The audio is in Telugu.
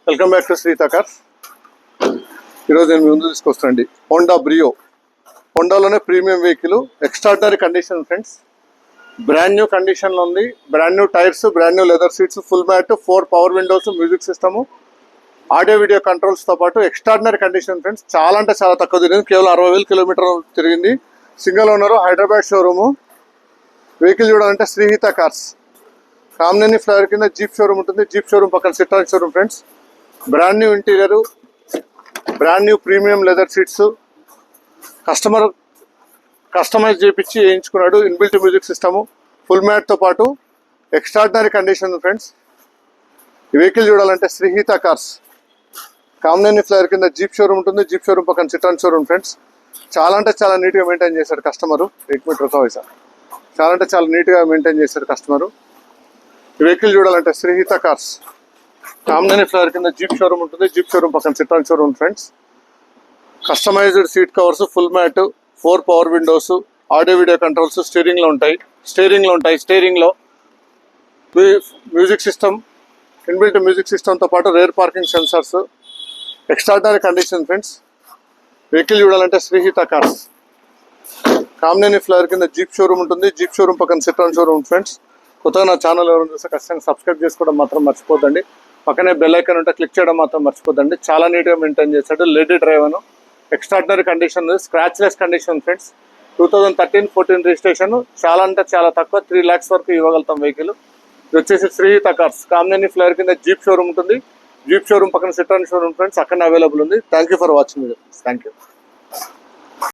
Welcome back to Sritha cars. ఈరోజు నేను ముందు తీసుకొస్తానండి హోండా బ్రియో. హోండాలోనే premium vehicle, extraordinary condition friends. Brand new కండిషన్లో ఉంది. Brand new tyres, brand new leather seats, full mat, 4 power windows, music system, audio video కంట్రోల్స్తో పాటు ఎక్స్ట్రాడినరీ కండిషన్ ఫ్రెండ్స్. చాలా అంటే చాలా తక్కువ తిరిగింది, కేవలం 60,000 కిలోమీటర్లు తిరిగింది. Single owner, Hyderabad showroom. Vehicle చూడాలంటే శ్రీహిత కార్స్, కామినేని ఫ్లైఓవర్ కింద జీప్ షోరూమ్ ఉంటుంది. జీప్ షోరూమ్ పక్కన Citroen showroom friends. Brand new interior, brand new premium leather seats, customize చేయించి వేయించుకున్నాడు. ఇన్బిల్ట్ మ్యూజిక్ సిస్టము, ఫుల్ మ్యాట్తో పాటు ఎక్స్ట్రాడినరీ కండిషన్ ఫ్రెండ్స్. ఈ వెహికల్ చూడాలంటే శ్రీహిత కార్స్, కామినేని ఫ్లైఓవర్ కింద జీప్ షోరూమ్ ఉంటుంది. జీప్ షోరూమ్ పక్కన సిట్రాన్ షోరూమ్ ఫ్రెండ్స్. చాలా అంటే చాలా నీట్గా మెయింటైన్ చేశాడు కస్టమరు. 1 మీటర్ రూపాయి సార్. చాలా అంటే చాలా నీట్గా మెయింటైన్ చేశాడు కస్టమరు. ఈ వెహికల్ చూడాలంటే శ్రీహిత కార్స్, కామినేని ఫ్లైఓవర్ కింద జీప్ షోరూమ్ ఉంటుంది. జీప్ షోరూమ్ పక్కన Citroen showroom friends. Customised seat covers, full mat, 4 power windows, audio video controls స్టీరింగ్లో ఉంటాయి. స్టీరింగ్లో మ్యూజిక్ సిస్టమ్, ఇన్బిల్ట్ మ్యూజిక్ సిస్టమ్తో పాటు rear parking sensors, extraordinary condition friends. Vehicle చూడాలంటే శ్రీహిత కార్స్, కామినేని ఫ్లైఓవర్ కింద జీప్ షోరూమ్ ఉంటుంది. జీప్ షోరూమ్ పక్కన సిట్రాన్ షోరూమ్ ఫ్రెండ్స్. కొత్తగా నా ఛానల్ ఎవరైనా చూస్తే ఖచ్చితంగా సబ్స్క్రైబ్ చేసుకోవడం మాత్రం మర్చిపోద్దండి. పక్కనే బెల్ ఐకాన్ ఉంటే క్లిక్ చేయడం మాత్రం మర్చిపోద్దండి. చాలా నీట్గా మెయింటైన్ చేశాడు. Lady driver, extraordinary condition, scratchless condition friends. 2013-14 registration. చాలా అంటే చాలా తక్కువ, 3 lakhs వరకు ఇవ్వగలుగుతాం వెహికల్. ఇది వచ్చేసి శ్రీహిత కార్స్, కామినేని ఫ్లైఓవర్ కింద జీప్ షోరూమ్ ఉంటుంది. జీప్ షోరూమ్ పక్కన సిట్రాన్ షోరూమ్ ఫ్రెండ్స్, అక్కడ అవైలబుల్ ఉంది. Thank you for watching. Thank you.